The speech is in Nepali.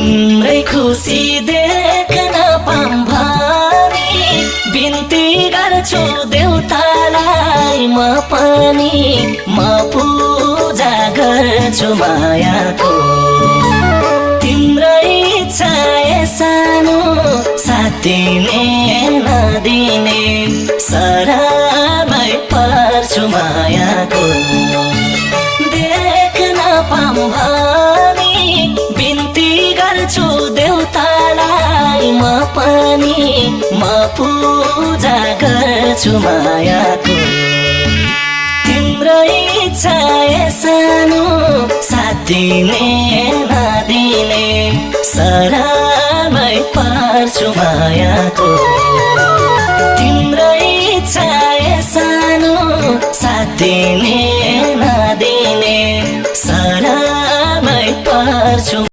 तिम्रै खुसी देख्न पाऊँ भनी बिन्ती गर्छु देउतालाई म पनि म पूजा गर्छु मायाको तिम्रै इच्छा सानो साथिने नदिने शरणमै पर्छु मायाको देख्न पाऊँ भनी बिन्ती गर्छु देउतालाई म पनि म पूजा गर्छु मायाको तिम्रो इच्छा सानो साथिने नदिने शरणमै पर्छु मायाको तिम्रो इच्छा सानो साथिने नदिने शरणमै पर्छु